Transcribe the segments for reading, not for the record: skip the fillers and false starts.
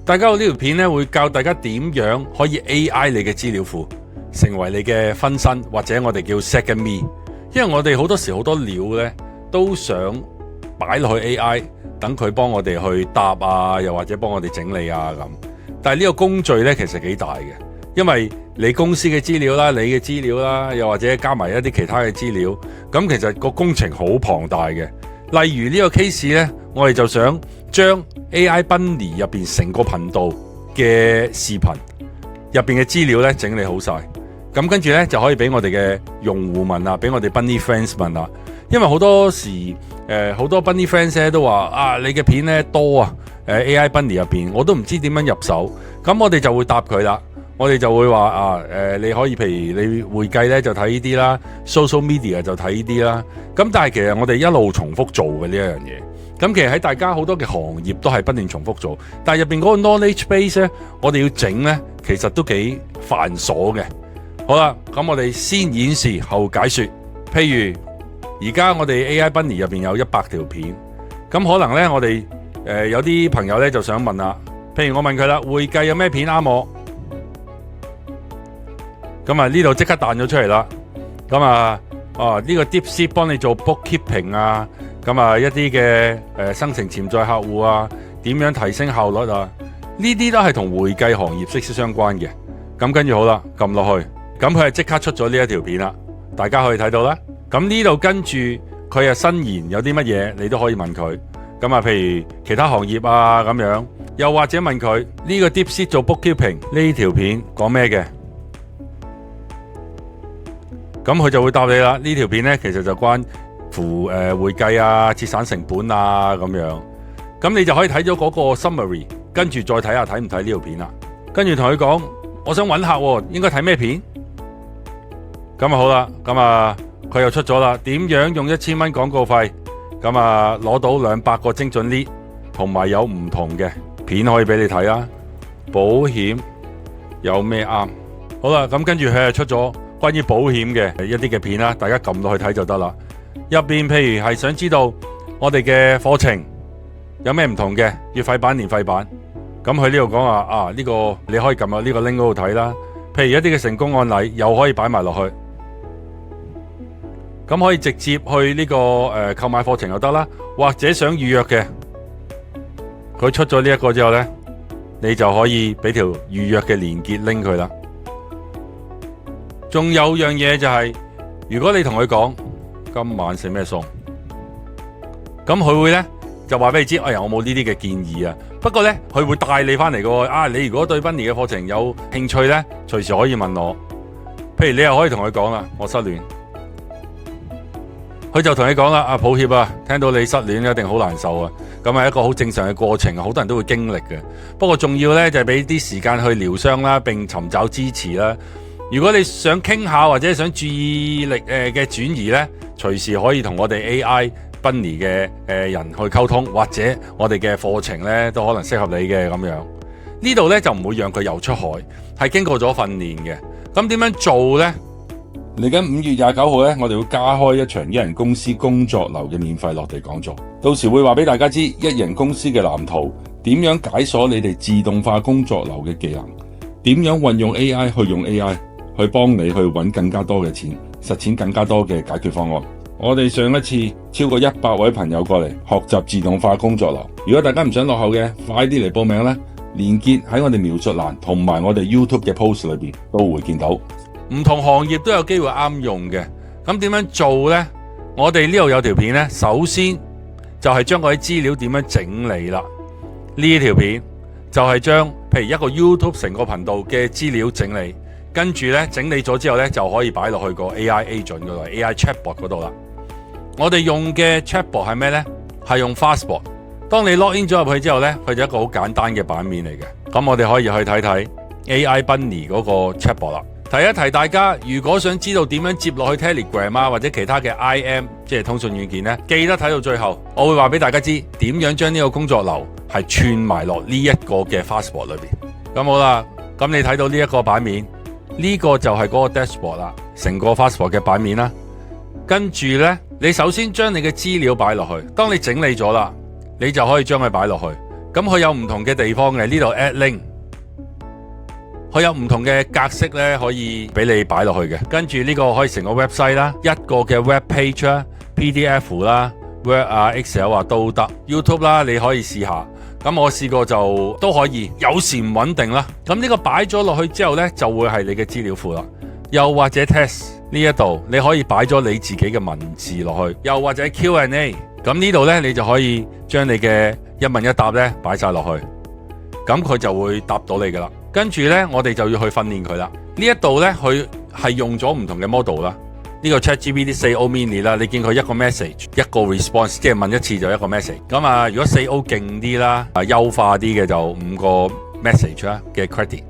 大家呢條片咧會教大家點樣可以 AI 你嘅資料庫，成為你嘅分身或者我哋叫 second me。因為我哋好多時好多料咧都想擺落去 AI， 等佢幫我哋去答啊，又或者幫我哋整理啊咁。但係呢個工序咧其實幾大嘅，因為你公司嘅資料啦、你嘅資料啦，又或者加埋一啲其他嘅資料，咁其實個工程好龐大嘅。例如呢個 case 咧，我哋就想將 AI Bunny 入邊成個頻道嘅視頻入邊嘅資料咧整理好晒，咁跟住咧就可以俾我哋嘅用戶問啦，俾我哋 Bunny Friends 問啦。因為好多時好多 Bunny Friends 咧都話啊，你嘅片咧多啊，AI Bunny 入邊我都唔知點樣入手，咁我哋就會答佢啦。我哋就會話啊你可以譬如你會計咧就睇呢啲啦 ，social media 就睇呢啲啦。咁但係其實我哋一路重複做嘅呢一樣嘢。咁其實喺大家好多嘅行業都係不斷重複做，但係入邊嗰個 knowledge base 咧，我哋要整咧，其實都幾繁瑣嘅。好啦，咁我哋先演示後解說。譬如而家我哋 AI Bunny 入邊有100條片，咁可能咧我哋有啲朋友咧就想問啦，譬如我問佢啦，會計有咩片啱我？咁啊呢度即刻彈咗出嚟啦。咁呢個 DeepSeek 幫你做 bookkeeping 啊。咁一啲嘅生成潛在客戶啊，點樣提升效率啊？呢啲都係同會計行業息息相關嘅。咁跟住好啦，撳落去，咁佢係即刻出咗呢一條片啦，大家可以睇到啦。咁呢度跟住佢申言有啲乜嘢，你都可以問佢。咁譬如其他行業啊咁樣，又或者問佢呢個 DeepSeek 做 bookkeeping 呢條片講咩嘅？咁佢就會答你啦。呢條片呢，其實就關乎會計啊、節省成本啊咁樣，咁你就可以睇咗嗰個 summary， 跟住再睇下睇唔睇呢條片啦。跟住同佢講，我想揾客喎，應該睇咩片？咁好啦，咁佢又出咗啦，點樣用1000蚊廣告費，咁攞到200個精準 lead， 同埋有唔同嘅片可以俾你睇啦。保險有咩啱？好啦，咁跟住佢又出咗關於保險嘅一啲嘅片啦，大家撳落去睇就得啦。入邊譬如係想知道我哋嘅課程有咩唔同嘅，月費版、年費版，咁佢呢度講話呢個你可以撳入呢個 link 嗰度睇啦。譬如一啲嘅成功案例又可以擺埋落去，咁可以直接去呢個購買課程又得啦，或者想預約嘅，佢出咗呢一個之後呢，你就可以俾條預約嘅連結拎佢啦。仲有樣嘢就係，如果你同佢講今晚食咩餸，咁佢會呢就話俾你知，我冇呢啲嘅建議啊。不過呢，佢會帶你翻嚟嘅。你如果對 Bunny 嘅課程有興趣呢，隨時可以問我。譬如你又可以同佢講啦，我失戀，佢就同你講啦，抱歉啊，聽到你失戀一定好難受啊。咁係一個好正常嘅過程，好多人都會經歷嘅。不過重要呢，就係俾啲時間去療傷啦，並尋找支持啦。如果你想傾下或者想注意力嘅轉移呢，隨時可以同我哋 AI Bunny 嘅人去溝通，或者我哋嘅課程呢都可能適合你嘅咁樣。呢度呢就唔會讓佢游出海，係經過咗訓練嘅。咁點樣做呢？嚟緊5月29號呢，我哋會加開一場一人公司工作流嘅免費落地講座，到時會話俾大家知一人公司嘅藍圖，點樣解鎖你哋自動化工作流嘅技能，點樣運用 AI 去用 AI。去幫你去揾更加多嘅錢，實踐更加多嘅解決方案。我哋上一次超過100位朋友過嚟學習自動化工作流。如果大家唔想落後嘅，快啲嚟報名啦！連結喺我哋描述欄同埋我哋 YouTube 嘅 post 裏邊都會見到。唔同行業都有機會啱用嘅。咁點樣做呢？我哋呢度有條片呢，首先就係將嗰啲資料點樣整理啦。呢條片就係將譬如一個 YouTube 成個頻道嘅資料整理。跟住咧整理咗之後咧，就可以擺落去個 AI agent 嗰度 ，AI chatbot 嗰度啦。我哋用嘅 chatbot 係咩咧？係用 Fastbot。當你 log in 咗入去之後咧，佢就一個好簡單嘅版面嚟嘅。咁我哋可以去睇睇 AI Bunny 嗰個 chatbot 啦。提一提大家，如果想知道點樣接落去 Telegram 啊，或者其他嘅 IM 即係通訊軟件咧，記得睇到最後，我會話俾大家知點樣將呢個工作流係串埋落呢一個嘅 Fastbot 裏邊。咁好啦，咁你睇到呢一個版面。呢個就係嗰個 dashboard 啦，成個 Fastbot 嘅版面啦。跟住呢，你首先將你嘅資料擺落去。當你整理咗啦，你就可以將佢擺落去。咁佢有唔同嘅地方嘅，呢度 add link， 佢有唔同嘅格式咧，可以俾你擺落去嘅。跟住呢個可以成個 website 啦，一個嘅 web page 啦、PDF 啦、Word 啊、Excel 啊都得。YouTube 啦，你可以試下。咁我試過就都可以，有時唔穩定啦。咁呢個擺咗落去之後呢，就會係你嘅資料庫啦。又或者 test 呢一度，你可以擺咗你自己嘅文字落去。又或者 Q&A， 咁呢度呢，你就可以將你嘅一問一答呢擺晒落去，咁佢就會答到你噶啦。跟住呢，我哋就要去訓練佢啦。呢一度呢，佢係用咗唔同嘅 model 啦。呢個 ChatGPT 4O Mini 啦，你見佢一個 message 一個 response， 即係問一次就一個 message。咁啊，如果 4O 勁啲啦，優化啲嘅就5個 message 啦嘅 credit。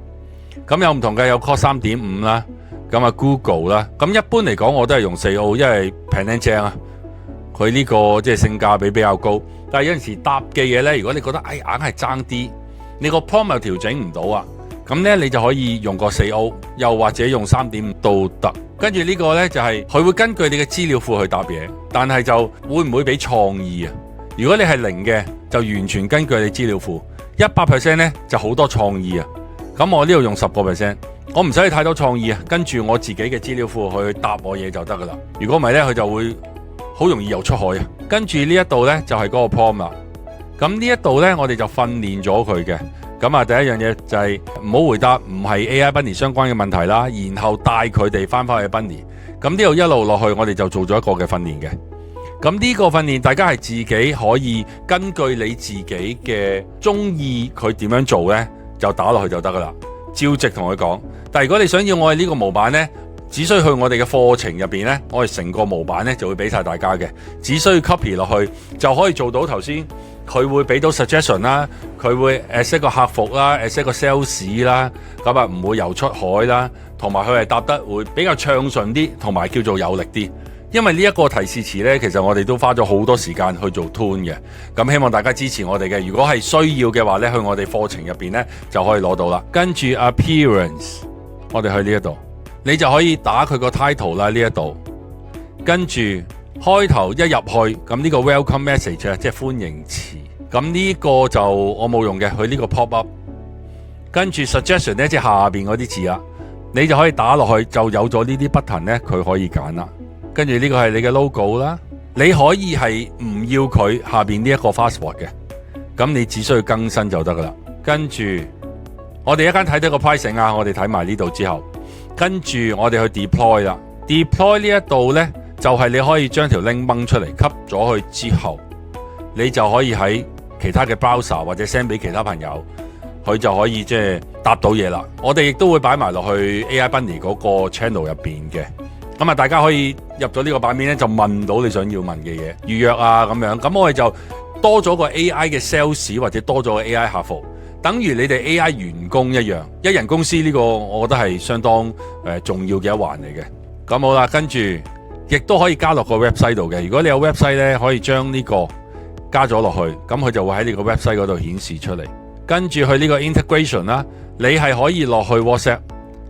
咁有唔同嘅，有 Core 3.5啦，咁啊 Google 啦。咁一般嚟講，我都係用 4O， 因為平靚正啊。佢呢個即係性價比比較高。但係有陣時答嘅嘢呢，如果你覺得硬係爭啲，你個 prompt 又調整唔到啊，咁呢，你就可以用個 4O， 又或者用 3.5 都得。跟住呢個呢，就係佢會根據你嘅資料庫去答嘢，但係就會唔會俾創意啊？如果你係0嘅，就完全根據你資料庫；100% 呢，就好多創意啊。咁我呢度用10%，我唔使太多創意啊，跟住我自己嘅資料庫去答我嘢就得噶啦。如果唔係呢，佢就會好容易游出海啊。跟住呢一度呢，就係嗰個 prompt 啦。咁呢一度呢，我哋就訓練咗佢嘅。咁啊，第一樣嘢就係唔好回答唔係 AI Bunny 相關嘅問題啦，然後帶佢哋翻返去 Bunny。咁呢度一路落去，我哋就做咗一個嘅訓練嘅。咁呢個訓練，大家係自己可以根據你自己嘅中意佢點樣做呢，就打落去就得噶啦。照直同佢講。但係如果你想要我哋呢個模板呢，只需要去我哋嘅課程入邊呢，我哋成個模板呢就會俾晒大家嘅，只需要 copy 落去就可以做到頭先。佢會俾到 suggestion 啦，佢會 as 一個客服啦 ，as 一個 sales 啦，咁啊唔會游出海啦，同埋佢係答得會比較暢順啲，同埋叫做有力啲。因為呢一個提示詞呢，其實我哋都花咗好多時間去做 tune 嘅，咁希望大家支持我哋嘅。如果係需要嘅話呢，去我哋課程入邊呢就可以攞到啦。跟住 appearance， 我哋去呢一度，你就可以打佢個 title 啦，呢一度，跟住開頭一入去，咁呢個 welcome message 即係歡迎詞。咁呢個就我冇用嘅，佢呢個 pop up， 跟住 suggestion 呢，即係下邊嗰啲字啊，你就可以打落去，就有咗呢啲 button 呢，佢可以揀啦。跟住呢個係你嘅 logo 啦，你可以係唔要佢下邊呢一個 password 嘅，咁你只需要更新就得噶啦。跟住我哋一間睇到個 pricing 啊，我哋睇埋呢度之後，跟住我哋去 deploy 啦。deploy 呢一度呢，就係你可以將條 link 掹出嚟，吸咗佢之後，你就可以喺其他嘅 browser 或者 send 俾其他朋友，佢就可以即係答到嘢啦。我哋亦都會擺埋落去 AI Bunny 嗰個 channel 入邊嘅。咁啊，大家可以入咗呢個版面咧，就問到你想要問嘅嘢，預約啊咁樣。咁我哋就多咗個 AI 嘅 sales 或者多咗個 AI 客服，等於你哋 AI 員工一樣。一人公司呢個，我覺得係相當重要嘅一環嚟嘅。咁好啦，跟住亦都可以加落個 website 度嘅。如果你有 website 咧，可以將呢個加咗落去，咁佢就會喺呢個 website 嗰度顯示出嚟。跟住去呢個 integration 啦，你係可以落去 WhatsApp，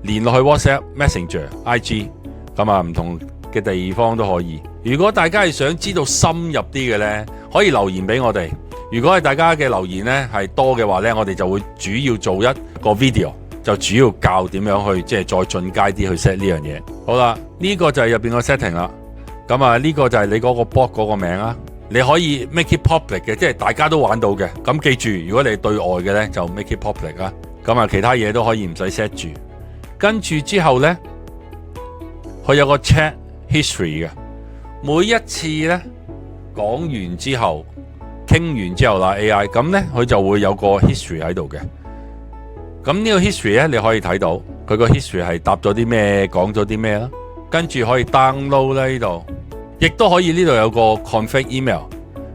連落去 WhatsApp Messenger、IG， 咁啊唔同嘅地方都可以。如果大家係想知道深入啲嘅呢，可以留言俾我哋。如果係大家嘅留言呢係多嘅話呢，我哋就會主要做一個 video， 就主要教點樣去即係再進階啲去 set 呢樣嘢。好啦，呢個就係入邊個 setting 啦。咁啊呢個就係你嗰個 bot 嗰個名啦。你可以 make it public 嘅，即係大家都玩到嘅。咁記住，如果你係對外嘅呢，就 make it public 啦。咁啊，其他嘢都可以唔使 set 住。跟住之後呢，佢有個 chat history 嘅。每一次呢講完之後，傾完之後啦 AI， 咁呢佢就會有個 history 喺度嘅。咁呢個 history 呢，你可以睇到佢個 history 係答咗啲咩，講咗啲咩啦。跟住可以 download 啦呢度。亦都可以呢度有個 config email，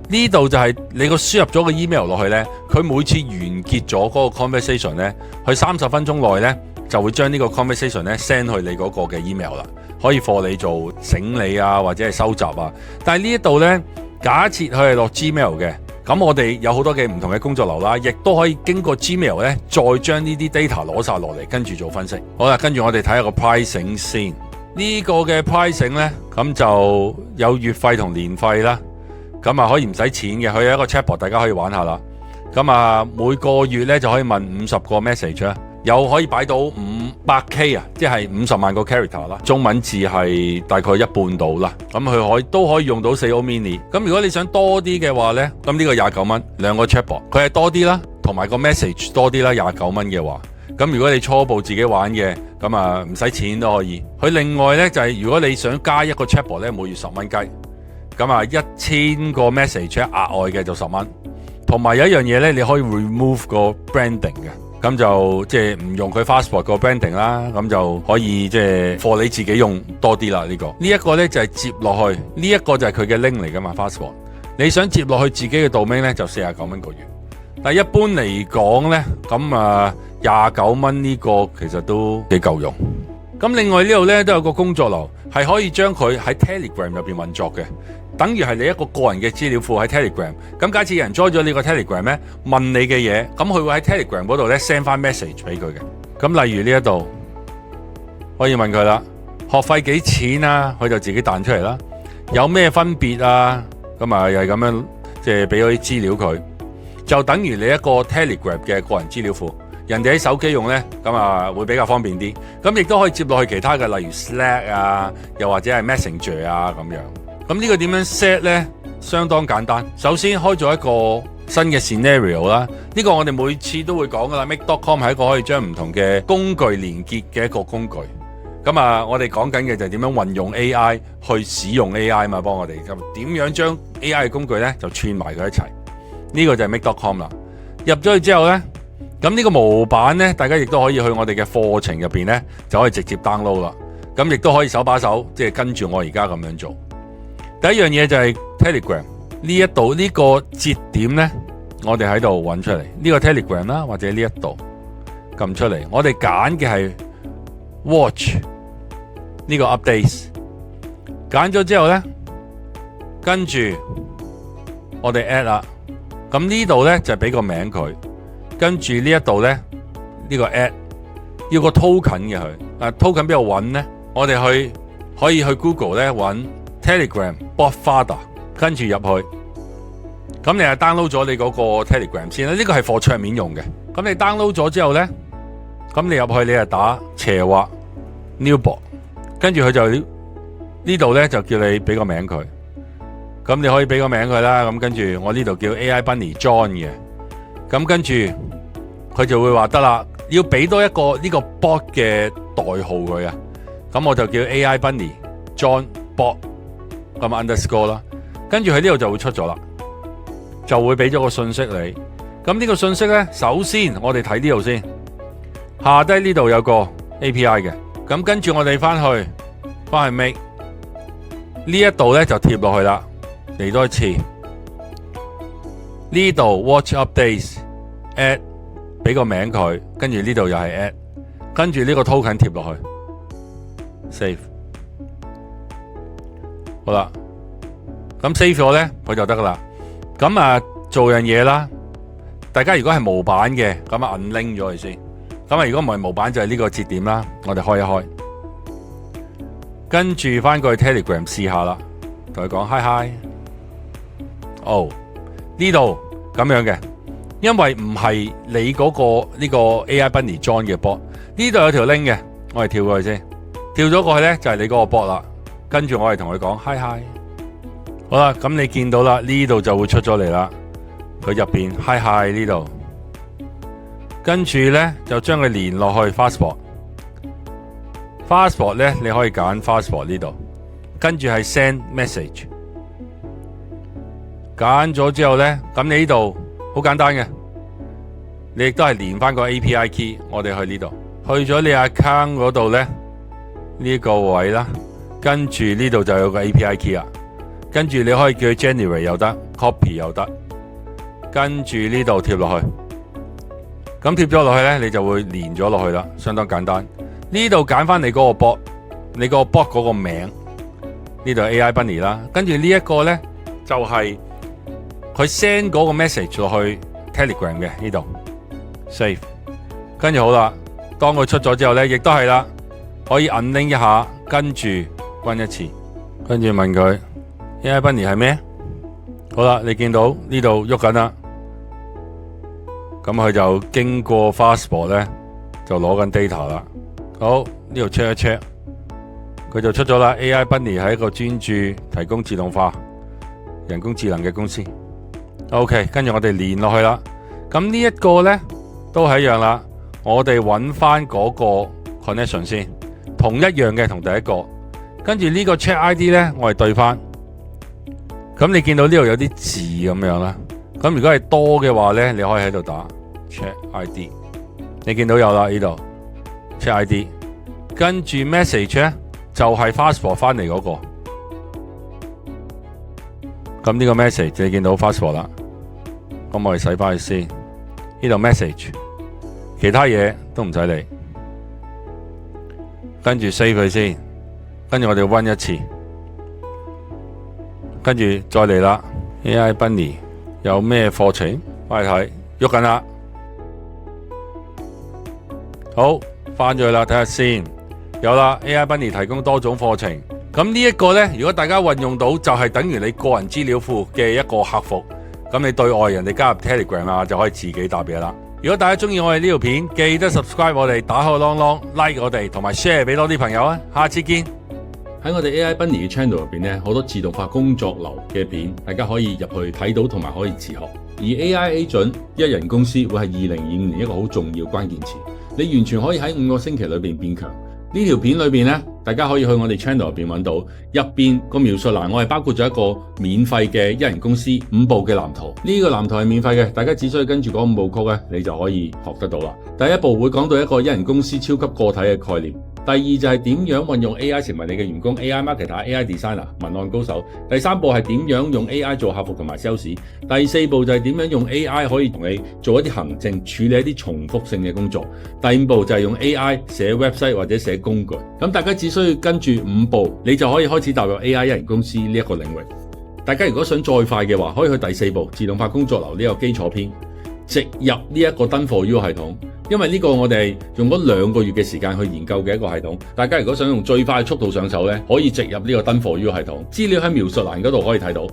呢度就係你個輸入咗個 email 落去呢，佢每次完結咗嗰個 conversation 呢，佢30分鐘內呢就會將呢個 conversation 呢 send 去你嗰個嘅 email 啦，可以幫你做整理啊或者係收集啊。但係呢一度呢，假設佢係落 Gmail 嘅，咁我哋有好多嘅唔同嘅工作流啦，亦都可以經過 Gmail 呢再將呢啲 data 攞晒落嚟，跟住做分析。好啦，跟住我哋睇下個 pricing 先。呢個嘅 pricing 呢，咁就有月費同年費啦，咁啊可以唔使錢嘅，佢有一個 chatbot， 大家可以玩下啦。咁啊，每個月咧就可以問50個 message 啊，又可以擺到500K 啊，即係50萬個 character 啦。中文字係大概一半到啦。咁佢都可以用到4O mini。咁如果你想多啲嘅話呢，咁呢個29蚊兩個 chatbot，佢係多啲啦，同埋個 message 多啲啦。29蚊嘅話，咁如果你初步自己玩嘅，咁啊唔使錢都可以。佢另外呢，就係如果你想加一個 chatbot 呢，每月10蚊雞。咁啊1000個 message 額外嘅就10蚊。同埋有一樣嘢咧，你可以 remove 個 branding 嘅，咁就即係唔用佢 Fastspot 個 branding 啦，咁就可以即係 for 你自己用多啲啦。呢個呢一個咧就係接落去，呢一個就係佢嘅 link 嚟噶嘛 Fastspot。你想接落去自己嘅 domain 咧，就49蚊個月。但係一般嚟講咧，咁啊29蚊呢個其實都幾夠用。咁另外呢度咧都有個工作流，係可以將佢喺 Telegram 入邊運作嘅。等於係你一個個人嘅資料庫喺 Telegram， 咁假設有人 join 咗你個 Telegram 咧，問你嘅嘢，咁佢會喺 Telegram 嗰度咧 send 翻 message 俾佢嘅。咁例如呢一度可以問佢啦，學費幾錢啊？佢就自己彈出嚟啦。有咩分別啊？咁啊又係咁樣，即係俾咗啲資料佢，就等於你一個 Telegram 嘅個人資料庫。人哋喺手機用咧，咁啊會比較方便啲。咁亦都可以接落去其他嘅，例如 Slack 啊，又或者係 Messenger 啊咁樣。咁呢個點樣 set 呢？相當簡單。首先開咗一個新嘅 scenario 啦。呢個我哋每次都會講噶啦。Make.com 係一個可以將唔同嘅工具連結嘅一個工具。咁啊，我哋講緊嘅就係點樣運用 AI 去使用 AI 嘛，幫我哋咁點樣將 AI 嘅工具呢就串埋佢一齊。呢個就係 Make.com 啦。入咗去之後呢，咁呢個模板呢，大家亦都可以去我哋嘅課程入邊呢，就可以直接 download 啦。咁亦都可以手把手，即係跟住我而家咁樣做。第一樣嘢就係 Telegram 呢一度呢個節點呢，我哋喺度揾出嚟呢個 Telegram 啦，或者呢一度撳出嚟，我哋揀嘅係 Watch 呢個 updates， 揀咗之後呢，跟住我哋 add 啦，咁呢度呢，就俾個名佢，跟住呢一度呢，呢個 add 要個 token 嘅佢，token 邊度揾呢？我哋可以去 Google 呢揾。Telegram Botfather 跟住入去，咁你係 download 咗你嗰個 Telegram 先啦。呢個係課桌面用嘅。咁你 download 咗之後呢，咁你入去你係打斜畫 Newbot， 跟住佢就呢度呢，就叫你俾個名佢。咁你可以俾個名佢啦。咁跟住我呢度叫 AI Bunny John 嘅。咁跟住佢就會話得啦，要俾多一個呢個 bot 嘅代號佢啊。咁我就叫 AI Bunny John Bot。咁 underscore 啦，跟住喺呢度就會出咗啦，就會俾咗個信息你。咁呢個信息呢，首先我哋睇呢度先，下低呢度有個 API 嘅。咁跟住我哋翻去 make 呢一度呢就貼落去啦，嚟多一次呢度 watch updates add 俾個名佢，跟住呢度又係 add， 跟住呢個 token 貼落去 save。好啦，咁 save 咗咧，佢就得噶啦。咁啊，做樣嘢啦。大家如果係模板嘅，咁啊 unlink 咗佢先。咁啊，如果唔係模板，就係呢個節點啦。我哋開一開，跟住翻過去 Telegram 試下啦，同佢講 hi。哦，呢度咁樣嘅，因為唔係你嗰個呢個 AI Bunny John 嘅 bot， 呢度有條 link 嘅，我哋跳過去先，跳咗過去咧就係你嗰個 bot 啦。跟住我哋同佢講 hi， 好啦，咁你見到啦，呢度就會出咗嚟啦，佢入邊 hi 呢度，跟住呢，就將佢連落去 Fastspot 呢，你可以揀 Fastspot 呢度，跟住係 send message， 揀咗之後呢，咁你呢度好簡單嘅，你亦都係連翻個 API key， 我哋去呢度，去咗你 account 嗰度呢，呢個位啦。跟住呢度就有個 API key 啦，跟住你可以叫佢 generate 又得 ，copy 又得，跟住呢度貼落去，咁貼咗落去呢，你就會連咗落去啦，相當簡單。呢度揀翻你嗰個 bot， 你個 bot 嗰個名，呢度 AI Bunny 啦，跟住呢一個呢，就係佢 send 嗰個 message 落去 Telegram 嘅呢度 save， 跟住好啦，當佢出咗之後呢，亦都係啦，可以 unlink 一下，跟住。溫一次，跟住問佢 AI Bunny 係咩？好啦，你見到呢度喐緊啦，咁佢就經過 Fastboard 咧就攞緊 data 啦。好，呢度 check 一 check， 佢就出咗啦。AI Bunny 係一個專注提供自動化人工智能嘅公司。OK， 跟住我哋連落去啦。咁呢一個呢都係一樣啦。我哋揾翻嗰個 connection 先，同一樣嘅同第一個。跟住呢個 check ID 呢，我哋對翻。咁你見到呢度有啲字咁樣啦。咁如果係多嘅話呢，你可以喺度打 check ID。你見到有啦，呢度 check ID。跟住 message 呢，就係 Fastboard 翻嚟嗰個。咁呢個 message 你見到 Fastboard 啦。咁我哋洗翻去先。呢度 message， 其他嘢都唔使理。跟住 save 佢先。跟住我哋 run 一次。跟住再嚟啦。AI Bunny 有咩課程？翻去睇，喐緊啦。好，翻咗去啦，睇下先。有啦 ，AI Bunny 提供多種課程。咁呢一個呢，如果大家運用到，就係等於你個人資料庫嘅一個客服。咁你對外人哋加入 Telegram 啊，就可以自己答嘢啦。如果大家中意我哋呢條片，記得 subscribe 我哋，打開個啷啷 like 我哋，同埋 share 俾多啲朋友啊！下次見。喺我哋 AI Bunny 嘅 channel 入邊咧，好多自動化工作流嘅片，大家可以入去睇到，同埋可以自學。而 AI Agent 一人公司會係2025年一個好重要關鍵詞，你完全可以喺5個星期裏邊變強。呢條片裏邊咧，大家可以去我哋 channel 入邊揾到，入邊個描述欄我係包括咗一個免費嘅一人公司5步嘅藍圖。呢個藍圖係免費嘅，大家只需要跟住嗰5步曲咧，你就可以學得到啦。第一步會講到一個一人公司超級個體嘅概念。第二就係點樣運用 AI 成為你嘅員工 ，AI marketer、AI designer、文案高手。第三步係點樣用 AI 做客服同埋 sales。第四步就係點樣用 AI 可以同你做一啲行政，處理一啲重複性嘅工作。第5步就係用 AI 寫 website 或者寫工具。咁大家只需要跟住5步，你就可以開始踏入 AI 一人公司呢一個領域。大家如果想再快嘅話，可以去第4步自動化工作流呢個基礎篇，直入呢一個 Done for You 系統。因為呢個我哋用咗2個月嘅時間去研究嘅一個系統，大家如果想用最快嘅速度上手呢，可以直入呢個Done for You系統，資料喺描述欄嗰度可以睇到。